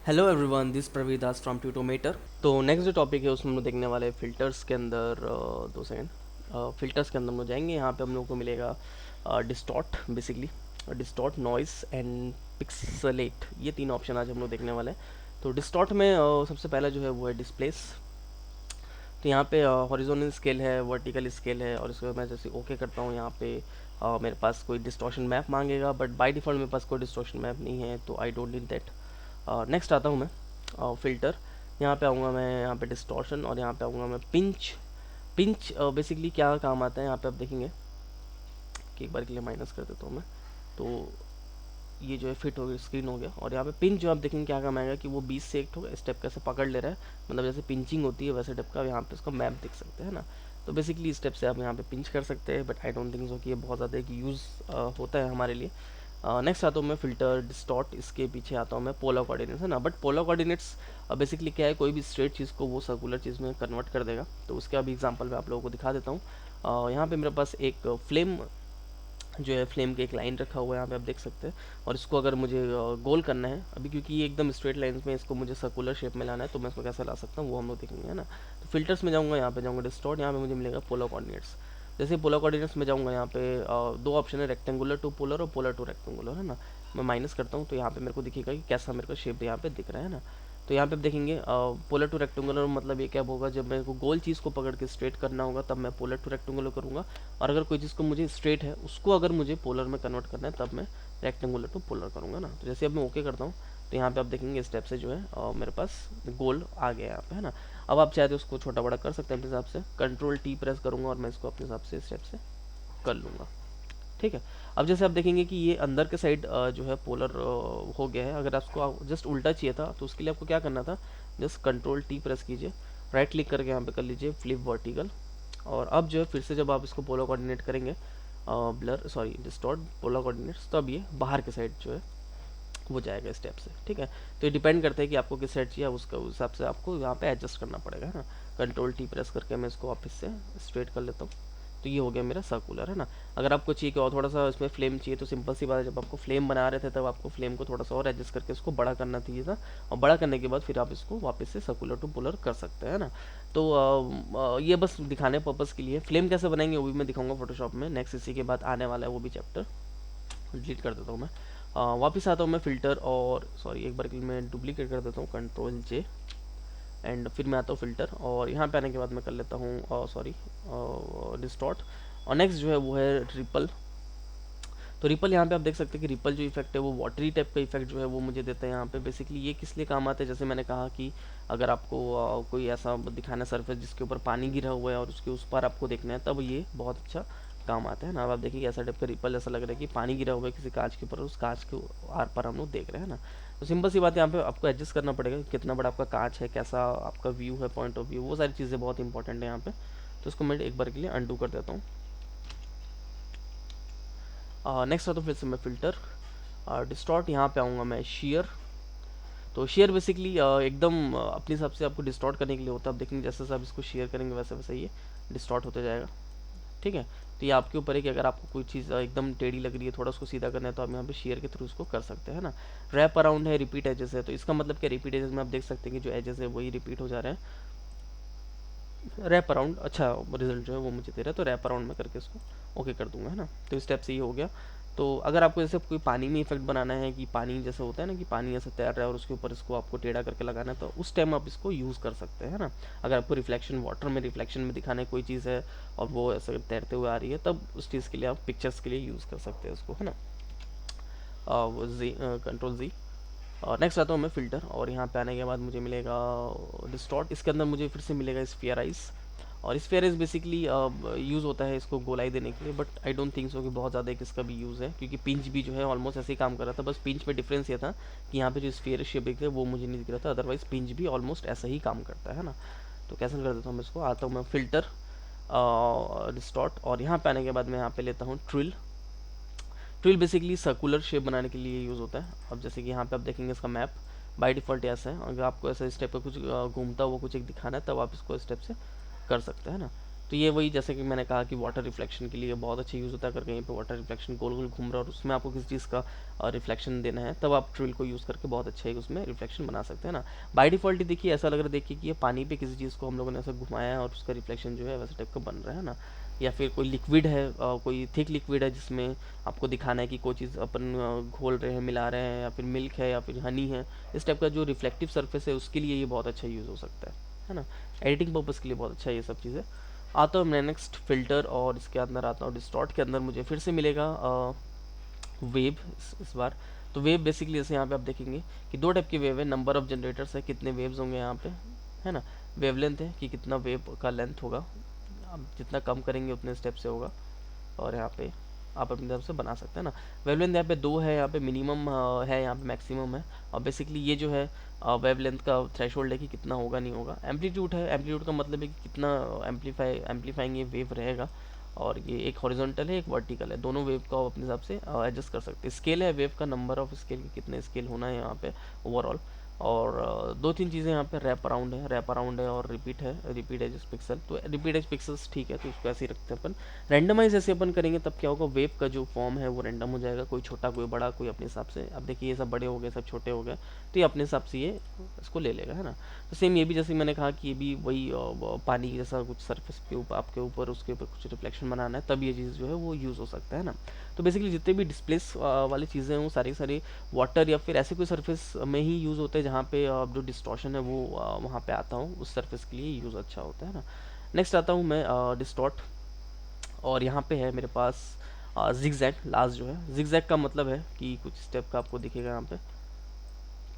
Hello everyone, this Praveer Das from Tutomator. तो next जो topic है उसमें हम लोग देखने वाले हैं फिल्टर्स के अंदर। 2 सेकेंड। फिल्टर्स के अंदर हम लोग जाएंगे। यहाँ पे हम लोग को मिलेगा distort, basically distort, noise and pixelate. ये 3 ऑप्शन आज हम लोग देखने वाले हैं। तो डिस्टॉर्ट में सबसे पहला जो है वो है डिस्प्लेस। तो यहाँ पे हॉरिजॉन्टल स्केल है, वर्टिकल स्केल है, और इसको मैं जैसे ओके करता हूँ यहाँ पे मेरे पास कोई डिस्टॉर्शन मैप मांगेगा, बट बाय डिफ़ॉल्ट मेरे पास कोई डिस्टॉर्शन मैप नहीं है, तो I don't need that. Next आता हूँ मैं फ़िल्टर। यहाँ पे आऊँगा मैं, यहाँ पे डिस्टॉर्शन, और यहाँ पे आऊँगा मैं पिंच। पिंच बेसिकली क्या काम आता है यहाँ पे आप देखेंगे कि एक बार के लिए माइनस कर देता हूँ मैं। तो ये जो है फिट हो गया, स्क्रीन हो गया। और यहाँ पे पिंच जो आप देखेंगे क्या काम आएगा कि वो 20 से एक स्टेप कैसे पकड़ ले रहा है, मतलब जैसे पिंचिंग होती है वैसे टाइप का यहाँ पे उसका मैप दिख सकते हैं ना। तो बेसिकली इस स्टेप से आप यहाँ पे पिंच कर सकते हैं, but I don't think so कि ये बहुत ज़्यादा एक यूज़ होता है हमारे लिए। नेक्स्ट आता हूँ मैं फ़िल्टर डिस्टॉर्ट। इसके पीछे आता हूँ मैं पोलर कोऑर्डिनेट्स, है ना। बट पोलर कोऑर्डिनेट्स बेसिकली क्या है, कोई भी स्ट्रेट चीज़ को वो सर्कुलर चीज़ में कन्वर्ट कर देगा। तो उसका भी एग्जांपल मैं आप लोगों को दिखा देता हूँ। यहाँ पे मेरे पास एक फ्लेम जो है, फ्लेम के एक लाइन रखा हुआ है यहाँ पे आप देख सकते हैं। और इसको अगर मुझे गोल करना है अभी, क्योंकि ये एकदम स्ट्रेट लाइंस में, इसको मुझे सर्कुलर शेप में लाना है, तो मैं इसको कैसे ला सकता हूँ वो हम लोग देखेंगे, है ना। तो फिल्टर्स में जाऊँगा, यहाँ पे जाऊँगा डिस्टॉर्ट, यहाँ पे मुझे मिलेगा पोलर कोऑर्डिनेट्स। जैसे पोलर कोऑर्डिनेट्स में जाऊँगा, यहाँ पे 2 ऑप्शन है, रेक्टेंगुलर टू पोलर और पोलर टू रेक्टेंगुलर, है ना। मैं माइनस करता हूँ तो यहाँ पे मेरे को दिखेगा कि कैसा मेरे को शेप यहाँ पे दिख रहा है ना। तो यहाँ पे आप देखेंगे पोलर टू रेक्टेंगुलर मतलब ये क्या होगा, जब मेरे को गोल चीज़ को पकड़ के स्ट्रेट करना होगा तब मैं पोलर टू रेक्टेंगुलर करूँगा। और अगर कोई चीज़ को मुझे स्ट्रेट है उसको अगर मुझे पोलर में कन्वर्ट करना है तब मैं रेक्टेंगुलर टू पोलर करूँगा ना। तो जैसे अब मैं ओके करता हूँ तो यहाँ पे आप देखेंगे स्टेप से जो है मेरे पास गोल आ गया यहाँ पे, है ना। अब आप चाहे तो उसको छोटा बड़ा कर सकते हैं अपने हिसाब से। कंट्रोल टी प्रेस करूँगा और मैं इसको अपने हिसाब से स्टेप से कर लूँगा, ठीक है। अब जैसे आप देखेंगे कि ये अंदर के साइड जो है पोलर हो गया है। अगर आपको जस्ट उल्टा चाहिए था तो उसके लिए आपको क्या करना था, जस्ट कंट्रोल टी प्रेस कीजिए, राइट क्लिक करके यहाँ पे कर लीजिए फ्लिप वर्टिकल। और अब जो है फिर से जब आप इसको पोलर कोऑर्डिनेट करेंगे, blur sorry distort polar coordinates, तो अब ये बाहर के साइड जो है वो जाएगा स्टेप से, ठीक है। तो ये डिपेंड करता है कि आपको किस साइड चाहिए, उसका उस हिसाब से आपको यहाँ पे एडजस्ट करना पड़ेगा, है ना। कंट्रोल टी प्रेस करके मैं इसको वापस से स्ट्रेट कर लेता हूँ। तो ये हो गया मेरा सर्कुलर, है ना। अगर आपको चाहिए कि और थोड़ा सा इसमें फ्लेम चाहिए तो सिंपल सी बात है, जब आपको फ्लेम बना रहे थे तब आपको फ्लेम को थोड़ा सा और एडजस्ट करके इसको बड़ा करना चाहिए था। और बड़ा करने के बाद फिर आप इसको वापस से सर्कुलर टू पोलर कर सकते हैं ना। तो ये बस दिखाने पर्पज़ के लिए। फ्लेम कैसे बनाएंगे वो भी मैं दिखाऊंगा फोटोशॉप में, नेक्स्ट इसी के बाद आने वाला है वो भी चैप्टर। डिलीट कर देता हूँ मैं। वापस आता हूँ मैं फ़िल्टर, और सॉरी एक बार के लिए मैं डुप्लीकेट कर देता हूँ, कंट्रोल जे, एंड फिर मैं आता हूँ फ़िल्टर, और यहाँ पे आने के बाद मैं कर लेता हूँ सॉरी डिस्टॉर्ट। और नेक्स्ट जो है वो है रिपल। तो रिपल यहाँ पे आप देख सकते हैं कि रिपल जो इफेक्ट है वो वाटरी टाइप का इफेक्ट जो है वो मुझे देता है यहाँ पे। बेसिकली ये किस लिए काम आता है, जैसे मैंने कहा कि अगर आपको कोई ऐसा दिखाना है सरफेस जिसके ऊपर पानी गिरा हुआ है और उसके उस पर आपको देखना है, तब ये बहुत अच्छा काम आता है ना। अब आप देखिए ऐसा टाइप का रिपल, ऐसा लग रहा है कि पानी गिरा हुआ है किसी कांच के ऊपर, उस कांच के आर पर हम लोग देख रहे हैं ना। तो सिंपल सी बात है, यहाँ पे आपको एडजस्ट करना पड़ेगा कि कितना बड़ा आपका कांच है, कैसा आपका व्यू है, पॉइंट ऑफ व्यू, वो सारी चीज़ें बहुत इंपॉर्टेंट है यहाँ पे। तो इसको मैं एक बार के लिए अनडू कर देता हूँ। नेक्स्ट आता हूँ फिर से मैं फ़िल्टर, डिस्टॉर्ट, यहाँ पे आऊँगा मैं शेयर। तो शेयर बेसिकली एकदम अपने हिसाब से आपको डिस्टॉर्ट करने के लिए होता है। आप देखेंगे जैसे जैसे आप इसको शेयर करेंगे वैसे वैसे ये डिस्टॉर्ट होते जाएगा, ठीक है। तो ये आपके ऊपर है कि अगर आपको कोई चीज़ एकदम टेढ़ी लग रही है, थोड़ा उसको सीधा करना है, तो आप यहाँ पे शेयर के थ्रू उसको कर सकते हैं ना। रैप अराउंड है, रिपीट एजेस है। तो इसका मतलब क्या, रिपीट एजेस में आप देख सकते हैं कि जो एजेस है वही रिपीट हो जा रहे हैं। रैप अराउंड अच्छा रिजल्ट जो है वो मुझे दे रहा है, तो रैप अराउंड में करके इसको ओके कर दूंगा, है ना। तो इस स्टेप से ये हो गया। तो अगर आपको जैसे कोई पानी में इफेक्ट बनाना है, कि पानी जैसे होता है ना कि पानी ऐसे तैर रहा है और उसके ऊपर इसको आपको टेढ़ा करके लगाना है, तो उस टाइम आप इसको यूज़ कर सकते हैं ना। अगर आपको रिफ्लेक्शन, वाटर में रिफ्लेक्शन में दिखाना है कोई चीज़ है और वो ऐसे तैरते हुए आ रही है, तब उस चीज़ के लिए आप पिक्चर्स के लिए यूज़ कर सकते हैं उसको, है ना। जी, कंट्रोल जी। नेक्स्ट आता हूँ मैं फ़िल्टर, और यहाँ पे आने के बाद मुझे मिलेगा डिस्टॉर्ट। इसके अंदर मुझे फिर से मिलेगा स्फीयराइज। और स्फीयराइज बेसिकली यूज़ होता है इसको गोलाई देने के लिए, but I don't think so कि बहुत ज़्यादा एक इसका भी यूज़ है, क्योंकि पिंच भी जो है ऑलमोस्ट ऐसे ही काम कर रहा था। बस पिंच में डिफरेंस ये था कि यहाँ पे जो स्फीयर शेप दिख रहा है वो मुझे नहीं दिख रहा था, अदरवाइज पिंच भी ऑलमोस्ट ऐसा ही काम करता है ना। तो कैंसिल कर देता हूँ मैं इसको, आता हूँ मैं फ़िल्टर, डिस्टॉर्ट, और यहाँ पे आने के बाद मैं यहाँ पे लेता हूँ ट्रिल। ट्विल बेसिकली सर्कुलर शेप बनाने के लिए यूज़ होता है। अब जैसे कि यहाँ पे आप देखेंगे इसका मैप बाय डिफ़ॉल्ट ऐसा है। अगर आपको ऐसा स्टेप पर कुछ घूमता हुआ कुछ एक दिखाना है, तब आप इसको स्टेप से कर सकते हैं ना। तो ये वही जैसे कि मैंने कहा कि वाटर रिफ्लेक्शन के लिए बहुत अच्छा यूज़ होता है। अगर कहीं पे वाटर रिफ्लेक्शन गोल गोल घूम रहा है और उसमें आपको किसी चीज़ का रिफ्लेक्शन देना है, तब आप ट्रिल को यूज़ करके बहुत अच्छा है उसमें रिफ्लेक्शन बना सकते हैं ना। बाय डिफ़ॉल्ट ही देखिए ऐसा लग रहा है, देखिए कि ये पानी पे किसी चीज़ को हम लोगों ने ऐसा घुमाया है और उसका रिफ्लेक्शन जो है वैसे टाइप का बन रहा है ना। या फिर कोई लिक्विड है, कोई थिक लिक्विड है जिसमें आपको दिखाना है कि कोई चीज़ अपन घोल रहे हैं, मिला रहे हैं, या फिर मिल्क है या फिर हनी है, इस टाइप का जो रिफ्लेक्टिव सरफेस है उसके लिए ये बहुत अच्छा यूज़ हो सकता है ना। एडिटिंग पर्पज़ के लिए बहुत अच्छा है ये सब चीज़ें। आता हूँ मैं नेक्स्ट फ़िल्टर, और इसके अंदर आता हूँ डिस्टॉर्ट के अंदर मुझे फिर से मिलेगा वेव इस बार। तो वेव बेसिकली जैसे यहाँ पे आप देखेंगे कि दो टाइप के वेव है, नंबर ऑफ जनरेटर्स है, कितने वेव्स होंगे यहाँ पे, है ना। वेवलेंथ है कि कितना वेव का लेंथ होगा, आप जितना कम करेंगे उतने स्टेप से होगा, और यहाँ पे आप अपनी तरफ से बना सकते हैं ना। वेवलेंथ यहाँ पे 2 है, यहाँ पे मिनिमम है, यहाँ पे मैक्सिमम है। और बेसिकली ये जो है वेवलेंथ का थ्रेशोल्ड है कि कितना होगा नहीं होगा। एम्पलीट्यूड है, एम्पलीट्यूड का मतलब है कि कितना एम्पलीफाइंग ये वेव रहेगा। और ये एक हॉरिजॉन्टल है, एक वर्टिकल है, दोनों वेव का आप अपने हिसाब से एडजस्ट कर सकते हैं। स्केल है वेव का, नंबर ऑफ स्केल की कितने स्केल होना है यहाँ पे ओवरऑल। और दो तीन चीज़ें यहाँ पे रैप अराउंड है और रिपीट एज पिक्सल। तो रिपीट एज पिक्सल्स ठीक है, तो उसको ऐसे ही रखते हैं अपन। रैंडमाइज ऐसे अपन करेंगे तब क्या होगा, वेव का जो फॉर्म है वो रैंडम हो जाएगा, कोई छोटा कोई बड़ा, कोई अपने हिसाब से। अब देखिए ये सब बड़े हो गए, सब छोटे हो गए, तो ये अपने हिसाब से ये इसको ले लेगा, है ना। तो सेम ये भी जैसे मैंने कहा कि ये भी वही पानी जैसा कुछ सरफेस के ऊपर आपके ऊपर उसके ऊपर कुछ रिफ्लेक्शन बनाना है, तब ये चीज़ जो है वो यूज़ हो सकता है ना। तो बेसिकली जितने भी डिस्प्लेस वाली चीज़ें हैं वो सारी सारी वाटर या फिर ऐसे कोई सरफेस में ही यूज़ होते हैं जहाँ पे जो डिस्टॉर्शन है वो वहाँ पे आता हूँ, उस सरफेस के लिए यूज़ अच्छा होता है ना। नेक्स्ट आता हूँ मैं डिस्टॉर्ट, और यहाँ पे है मेरे पास जिगजैग लास्ट जो है। जिगजैग का मतलब है कि कुछ स्टेप का आपको दिखेगा यहाँ पे,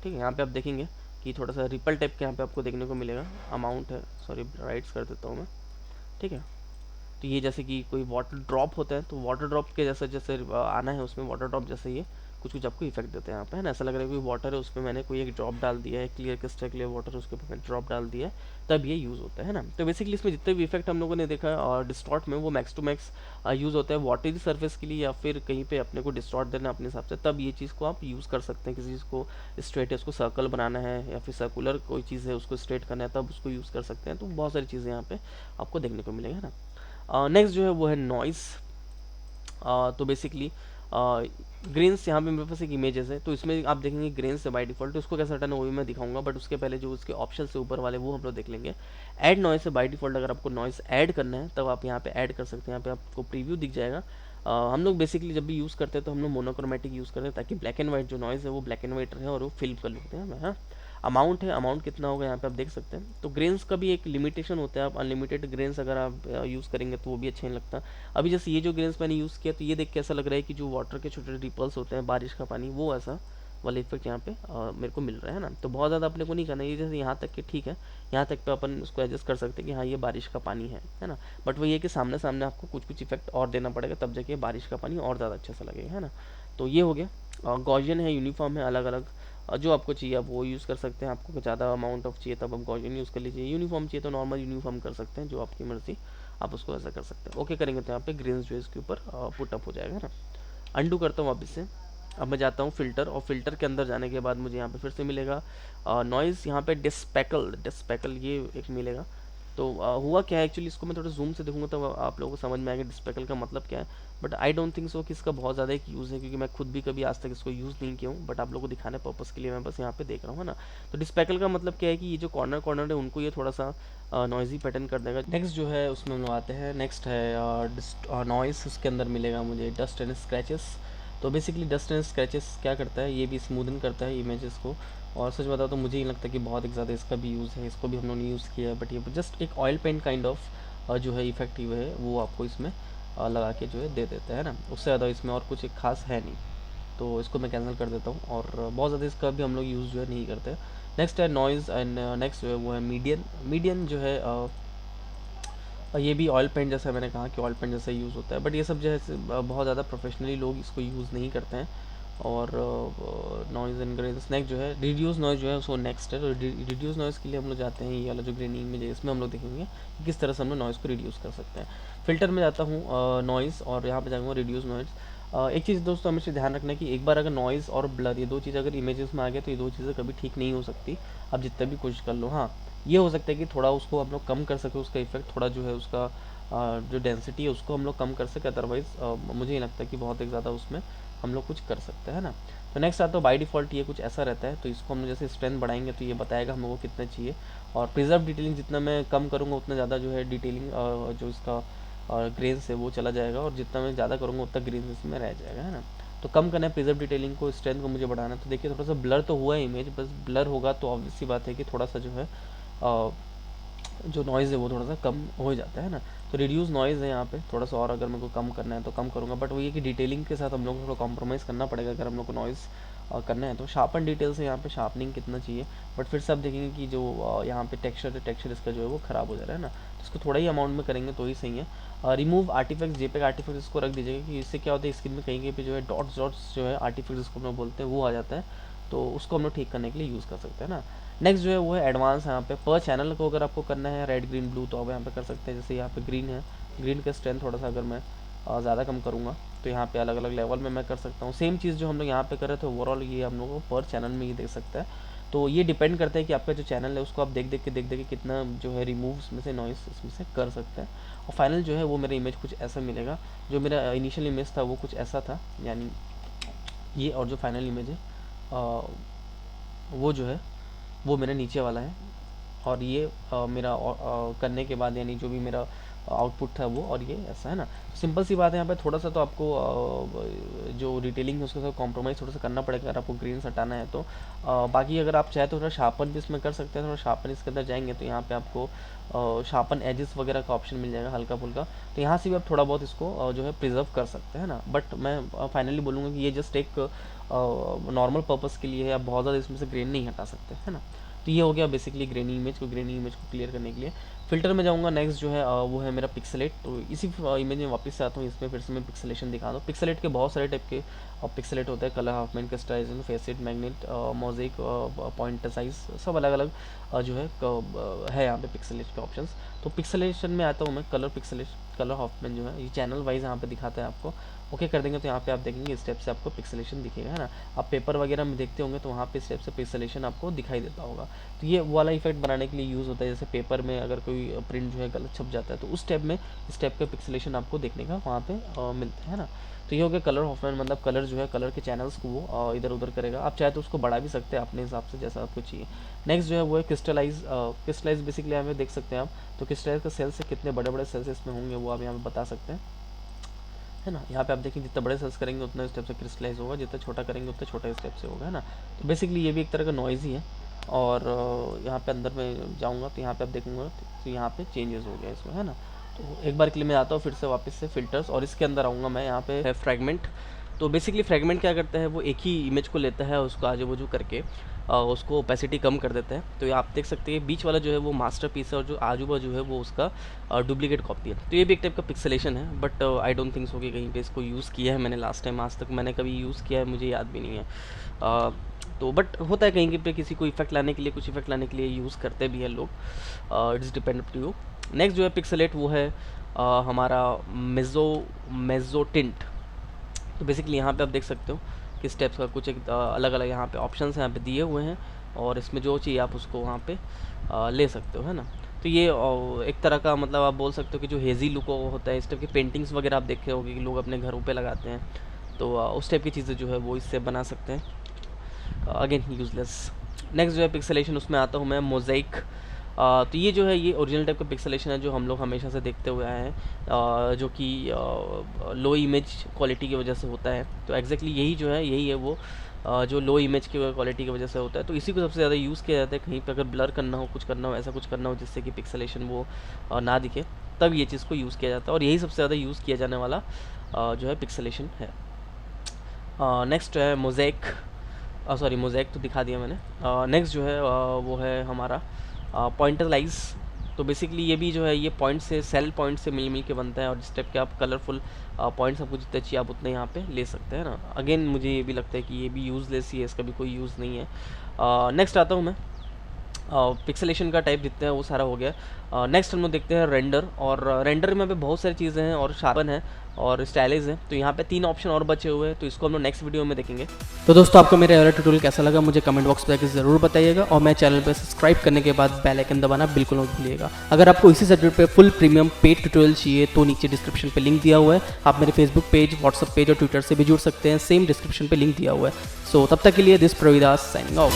ठीक है। यहाँ पे आप देखेंगे कि थोड़ा सा रिपल टाइप के यहाँ पे आपको देखने को मिलेगा। अमाउंट है, सॉरी राइट्स कर देता हूँ मैं, ठीक है। तो ये जैसे कि कोई वाटर ड्रॉप होता है, तो वाटर ड्रॉप के जैसे जैसे आना है उसमें, वाटर ड्रॉप जैसे ये कुछ कुछ आपको इफेक्ट देते हैं यहाँ पे, है ना। ऐसा लग रहा है कोई वाटर है उसमें मैंने कोई एक ड्रॉप डाल दिया है, क्लियर क्रिस्टल क्लियर वाटर है उसके ऊपर मैंने ड्रॉप डाल दिया है, तब ये यूज़ होता है ना। तो बेसिकली इसमें जितने भी इफेक्ट हम लोगों ने देखा और डिस्टॉर्ट में, वो मैक्स टू मैक्स यूज़ होता है वाटरी सर्फेस के लिए, या फिर कहीं पे अपने को डिस्टॉर्ट देना अपने हिसाब से, तब ये चीज़ को आप यूज़ कर सकते हैं। किसी चीज़ को स्ट्रेट है उसको सर्कल बनाना है, या फिर सर्कुलर कोई चीज़ है उसको स्ट्रेट करना है, तब उसको यूज़ कर सकते हैं। तो बहुत सारी चीज़ें यहाँ पे आपको देखने को मिलेगा ना। नेक्स्ट जो है वो है नॉइस। तो बेसिकली ग्रेन्स, यहाँ पे मेरे पास एक इमेजेस है, तो इसमें आप देखेंगे ग्रेन्स है बाय डिफॉल्ट, तो उसको कैसे हटाना वो भी मैं दिखाऊंगा, बट उसके पहले जो उसके ऑप्शन से ऊपर वाले वो हम लोग देख लेंगे। ऐड नॉइस है बाय डिफॉल्ट, अगर आपको नॉइस ऐड करना है तब आप यहाँ पे ऐड कर सकते हैं। यहाँ पे आपको प्रीव्यू दिख जाएगा। हम लोग बेसिकली जब भी यूज़ करते हैं तो हम लोग मोनोक्रोमेटिक यूज़ करते हैं, ताकि ब्लैक एंड वाइट जो नॉइज़ है वो ब्लैक एंड वाइट रहे और वो फिल्म कर लेते हैं। हाँ, अमाउंट है, अमाउंट कितना होगा यहाँ पे आप देख सकते हैं। तो ग्रेन्स का भी एक लिमिटेशन होता है, आप अनलिमिटेड ग्रेन्स अगर आप यूज़ करेंगे तो वो भी अच्छा नहीं लगता। अभी जैसे ये जो ग्रेन्स मैंने यूज़ किया, तो ये देख के ऐसा लग रहा है कि जो वाटर के छोटे छोटे रिपल्स होते हैं, बारिश का पानी, वो ऐसा वाला इफेक्ट यहाँ पे मेरे को मिल रहा है ना। तो बहुत ज़्यादा अपने को नहीं करना, ये जैसे यहाँ तक कि ठीक है, यहाँ तक पे अपन उसको एडजस्ट कर सकते हैं कि हाँ ये बारिश का पानी है ना। बट वो ये कि सामने सामने आपको कुछ कुछ इफेक्ट और देना पड़ेगा, तब जाके बारिश का पानी और ज़्यादा अच्छा सा लगेगा, है ना। तो ये हो गया। गॉसियन है, यूनिफॉर्म है, अलग अलग जो आपको चाहिए आप वो यूज़ कर सकते हैं। आपको ज़्यादा अमाउंट ऑफ चाहिए तब आप गॉसियन यूज़ कर लीजिए, यूनिफॉर्म चाहिए तो नॉर्मल यूनिफॉर्म कर सकते हैं, जो आपकी मर्ज़ी, आप उसको ऐसा कर सकते हैं। ओके करेंगे तो यहाँ पे ग्रेन्स जो है इसके ऊपर पुट अप हो जाएगा ना। अंडू करता हूँ वापस से। अब मैं जाता हूँ फ़िल्टर, और फिल्टर के अंदर जाने के बाद मुझे यहाँ पे फिर से मिलेगा नॉइज़। यहाँ पे डिस्पेकल ये एक मिलेगा। तो हुआ क्या है एक्चुअली, इसको मैं थोड़ा जूम से देखूंगा तो आप लोगों को समझ में आएगा डिस्पेकल का मतलब क्या है। But I don't think so कि इसका बहुत ज़्यादा एक यूज़ है, क्योंकि मैं खुद भी कभी आज तक इसको यूज़ नहीं किया हूँ, बट आप लोगों को दिखाने पर्पज़ के लिए मैं बस यहाँ पे देख रहा हूँ, है ना। तो डिस्पेकल का मतलब क्या है कि ये जो कॉर्नर कॉर्नर है उनको ये थोड़ा सा नॉइज़ी पैटर्न कर देगा। नेक्स्ट जो है उसमें हम लोग आते हैं, नेक्स्ट है नॉइस। उसके अंदर मिलेगा मुझे डस्ट एंड स्क्रैचेस। तो बेसिकली डस्ट एंड स्क्रैचेस क्या करता है, ये भी स्मूदन करता है इमेजेस को। और सच बताओ तो मुझे नहीं लगता कि बहुत एक ज़्यादा इसका भी यूज़ है, इसको भी हम लोग ने यूज़ किया है, बट ये जस्ट एक ऑयल पेंट काइंड ऑफ जो है इफेक्टिव है, वो आपको इसमें लगा के जो है दे देता है ना। उससे ज़्यादा इसमें और कुछ एक खास है नहीं, तो इसको मैं कैंसिल कर देता हूँ, और बहुत ज़्यादा इसका भी हम लोग यूज़ जो है नहीं करते। नेक्स्ट है नॉइज़, एंड नेक्स्ट जो है वो है मीडियन जो है ये भी ऑयल पेंट जैसा मैंने कहा कि ऑयल पेंट जैसा यूज़ होता है, बट ये सब जो है बहुत ज़्यादा प्रोफेशनली लोग इसको यूज़ नहीं करते हैं। और नॉइज़ एंड ग्रेन नेक्स्ट जो है रिड्यूस नॉइज़ जो है उसको नेक्स्ट है। तो रिड्यूस नॉइज़ के लिए हम लोग जाते हैं, ये वाला जो ग्रीन इमेज है इसमें हम लोग देखेंगे कि किस तरह से हम लोग नॉइज़ को रिड्यूस कर सकते हैं। फिल्टर में जाता हूँ नॉइज़, और यहाँ पे जाऊँगा रिड्यूस नॉइज़। एक चीज़ दोस्तों हमेशा ध्यान रखना है कि एक बार अगर नॉइज़ और ब्लर ये दो चीज़ अगर इमेजेस में आ गए तो ये दो चीज़ें कभी ठीक नहीं हो सकती, आप जितना भी कोशिश कर लो। हाँ, ये हो सकता है कि थोड़ा उसको हम लोग कम कर सके, उसका इफेक्ट थोड़ा जो है उसका जो डेंसिटी है उसको हम लोग कम कर सके, अदरवाइज़ मुझे नहीं लगता कि बहुत एक ज़्यादा उसमें हम लोग कुछ कर सकते हैं ना। तो नेक्स्ट आता है बाय डिफ़ॉल्ट ये कुछ ऐसा रहता है, तो इसको हम जैसे स्ट्रेंथ बढ़ाएंगे तो ये बताएगा हम लोग को कितना चाहिए। और प्रिजर्व डिटेलिंग जितना मैं कम करूँगा उतना ज़्यादा जो है डिटेलिंग जो इसका ग्रेन्स है वो चला जाएगा, और जितना मैं ज़्यादा करूँगा उतना ग्रेन्स इसमें रह जाएगा, है ना। तो कम करना है प्रिजर्व डिटेलिंग को, स्ट्रेंथ को मुझे बढ़ाना है। तो देखिए थोड़ा सा ब्लर तो हुआ है इमेज, बस ब्लर होगा तो ऑब्वियस सी बात है कि थोड़ा सा जो है जो नॉइज़ है वो थोड़ा सा कम हो जाता है ना। तो रिड्यूस नॉइज़ है यहाँ पे थोड़ा सा, और अगर मेरे को कम करना है तो कम करूँगा, बट वो ये कि डिटेलिंग के साथ हम लोग को थोड़ा कॉम्प्रोमाइज़ करना पड़ेगा अगर हम लोग को नॉइज़ करना है। तो शार्पन डिटेल्स है यहाँ पे, शार्पनिंग कितना चाहिए, बट फिर से आप देखेंगे कि जो यहाँ पे टेक्सचर इसका जो है वो ख़राब हो जा रहा है ना, तो इसको थोड़ा ही अमाउंट में करेंगे तो ही सही है। रिमूव आर्टिफैक्ट्स, जेपेग आर्टिफैक्ट्स इसको रख दीजिएगा कि इससे क्या होता है स्क्रीन में कहीं कहीं पे जो है डॉट्स जो है आर्टिफैक्ट्स जिसको हम लोग बोलते हैं वो आ जाता है, तो उसको हम लोग ठीक करने के लिए यूज़ कर सकते हैं ना। नेक्स्ट जो है वो है एडवांस, यहाँ पे पर चैनल को अगर आपको करना है रेड ग्रीन ब्लू तो आप यहाँ पे कर सकते हैं। जैसे यहाँ पे ग्रीन है, ग्रीन का स्ट्रेंथ थोड़ा सा अगर मैं ज़्यादा कम करूँगा तो यहाँ पे अलग अलग लेवल में मैं कर सकता हूँ। सेम चीज़ जो हम लोग यहाँ पे कर रहे थे ओवरऑल ये हम लोग को पर चैनल में ये देख सकता है। तो ये डिपेंड करता है कि आपका जो चैनल है उसको आप देख देख के कितना जो है रिमूव इसमें से नॉइस इसमें से कर सकते हैं। और फाइनल जो है वो मेरा इमेज कुछ ऐसा मिलेगा। जो मेरा इनिशियल इमेज था वो कुछ ऐसा था, यानी ये, और जो फाइनल इमेज है वो जो है वो मेरा नीचे वाला है, और ये मेरा करने के बाद यानी जो भी मेरा आउटपुट था वो, और ये ऐसा है ना। सिंपल सी बात है, यहाँ पे थोड़ा सा तो आपको जो डिटेलिंग है उसके साथ कॉम्प्रोमाइज़ थोड़ा सा करना पड़ेगा अगर आपको ग्रेन्स हटाना है तो। बाकी अगर आप चाहे तो थोड़ा शार्पन भी इसमें कर सकते हैं। थोड़ा शार्पन इसके अंदर जाएंगे तो यहाँ पे आपको शार्पन एजेस वगैरह का ऑप्शन मिल जाएगा हल्का फुल्का, तो यहाँ से भी आप थोड़ा बहुत इसको जो है प्रिजर्व कर सकते हैं ना। बट मैं फाइनली बोलूँगा कि ये जस्ट एक नॉर्मल पर्पज़ के लिए है, आप बहुत ज़्यादा इसमें से ग्रेन नहीं हटा सकते, है ना। तो ये हो गया बेसिकली ग्रेनी इमेज को क्लियर करने के लिए। फिल्टर में जाऊँगा, नेक्स्ट जो है वो है मेरा पिक्सेलेट। तो इसी इमेज में वापस से आता हूँ, इसमें फिर से मैं पिक्सेलेशन दिखा दूँ। पिक्सेलेट के बहुत सारे टाइप के पिक्सेलेट होते हैं, कलर, हाफमैन, crystallization, facet, magnet, mosaic, point size, सब अलग अलग जो है यहाँ पे पिक्सेलेट के ऑप्शंस। तो पिक्सेलेशन में आता हूँ मैं, कलर पिक्सेलेशन, कलर हाफमैन जो है ये चैनल वाइज यहाँ पे दिखाता है आपको। ओके कर देंगे तो यहाँ पे आप देखेंगे इस स्टेप से आपको पिक्सेलेशन दिखेगा, है ना। आप पेपर वगैरह में देखते होंगे तो वहाँ पे स्टेप से पिक्सेलेशन आपको दिखाई देता होगा। तो ये वाला इफेक्ट बनाने के लिए यूज़ होता है। जैसे पेपर में अगर कोई प्रिंट जो है गलत छप जाता है तो उस स्टेप में इस टाइप का पिक्सेलेशन आपको देखने का वहाँ पे मिलता है ना। तो ये हो गया कलर हाफमैन, मतलब कलर जो है कलर के चैनल्स को वो इधर उधर करेगा। आप चाहे तो उसको बढ़ा भी सकते हैं अपने हिसाब से जैसा आपको चाहिए। नेक्स्ट जो है वो है क्रिस्टलाइज बेसिकली यहाँ पे देख सकते हैं आप। तो क्रिस्टलाइज का सेल्स से कितने बड़े बड़े सेल्स इसमें होंगे वो आप यहाँ पे बता सकते हैं, है ना। यहाँ पे आप देखिए जितना बड़े सेल्स करेंगे उतना स्टेप से क्रिस्टलाइज होगा, जितना छोटा करेंगे उतना छोटा स्टेप से होगा, है ना। तो बेसिकली ये भी एक तरह का नॉइज़ ही है। और यहाँ पे अंदर में जाऊँगा तो यहाँ पे आप देखूँगा तो यहाँ पे चेंजेस हो गया इसमें, है ना। तो एक बार के लिए मैं आता हूँ फिर से वापस से फिल्टर्स, और इसके अंदर आऊँगा मैं, यहाँ पे है फ्रैगमेंट। तो बेसिकली फ्रैगमेंट क्या करता है, वो एक ही इमेज को लेता है, उसको आजू बाजू करके उसको ओपेसिटी कम कर देता है। तो ये आप देख सकते हैं बीच वाला जो है वो मास्टरपीस है, और जो आजू बाजू है वो उसका डुप्लीकेट कॉपी है। तो ये भी एक टाइप का पिक्सेलेशन है, but I don't think so कि कहीं पे इसको यूज़ किया है मैंने लास्ट टाइम, आज तक मैंने कभी यूज़ किया है मुझे याद भी नहीं है। तो बट होता है कहीं पे किसी को इफेक्ट लाने के लिए, कुछ इफेक्ट लाने के लिए यूज़ करते भी है लोग, it's depend to you. Next जो है पिक्सेलेट वो है हमारा मेजो टिंट। तो बेसिकली यहाँ पे आप देख सकते हो कि स्टेप्स का कुछ एक अलग अलग यहाँ पे ऑप्शंस यहाँ पे दिए हुए हैं, और इसमें जो चाहिए आप उसको वहाँ पे ले सकते हो, है ना। तो ये एक तरह का मतलब आप बोल सकते हो कि जो हेज़ी लुक होता है, इस टाइप की पेंटिंग्स वगैरह आप देखे होंगे कि लोग अपने घरों पे लगाते हैं, तो उस टाइप की चीज़ें जो है वो इससे बना सकते हैं। Again useless. नेक्स्ट जो है पिक्सेलेशन, उसमें आता हूँ मैं मोज़ेक। तो ये जो है ये ओरिजिनल टाइप का पिक्सेलेशन है जो हम लोग हमेशा से देखते हुए आए हैं, जो कि लो इमेज क्वालिटी की वजह से होता है। तो एग्जैक्टली यही है वो जो लो इमेज की क्वालिटी की वजह से होता है। तो इसी को सबसे ज़्यादा यूज़ किया जाता है कहीं पे अगर ब्लर करना हो, कुछ करना हो, ऐसा कुछ करना हो जिससे कि पिक्सेलेशन वो ना दिखे, तब ये चीज़ को यूज़ किया जाता है, और यही सबसे ज़्यादा यूज़ किया जाने वाला जो है पिक्सेलेशन है। नेक्स्ट है मोज़ेक, सॉरी मोज़ेक तो दिखा दिया मैंने। नेक्स्ट जो है वो है हमारा पॉइंटलाइज। तो बेसिकली ये भी जो है ये पॉइंट से, सेल पॉइंट से मिल के बनता है, और जिस टाइप के आप कलरफुल पॉइंट्स आपको जितने चाहिए आप उतने यहाँ पे ले सकते हैं ना। अगेन मुझे ये भी लगता है कि ये भी यूज़लेस ही है, इसका भी कोई यूज़ नहीं है। नेक्स्ट आता हूँ मैं पिक्सेलेशन का टाइप जितने हैं वो सारा हो गया। नेक्स्ट हम लोग देखते हैं रेंडर, और रेंडर में पे बहुत सारी चीज़ें हैं और शार्पन है और स्टाइलिश है। तो यहाँ पे 3 ऑप्शन और बचे हुए हैं, तो इसको हम लोग नेक्स्ट वीडियो में देखेंगे। तो दोस्तों आपको मेरा वाला ट्यूटोरियल कैसा लगा मुझे कमेंट बॉक्स में जाकर ज़रूर बताइएगा, और मेरे चैनल पर सब्सक्राइब करने के बाद बेल आइकन दबाना बिल्कुल मत भूलिएगा। अगर आपको इसी सब्जेक्ट पे फुल प्रीमियम पेड ट्यूटोरियल चाहिए तो नीचे डिस्क्रिप्शन पे लिंक दिया हुआ है, आप मेरे फेसबुक पेज, व्हाट्सअप पेज और ट्विटर से भी जुड़ सकते हैं, सेम डिस्क्रिप्शन पे लिंक दिया हुआ है। सो तब तक के लिए दिस प्रवीदास साइनिंग ऑफ।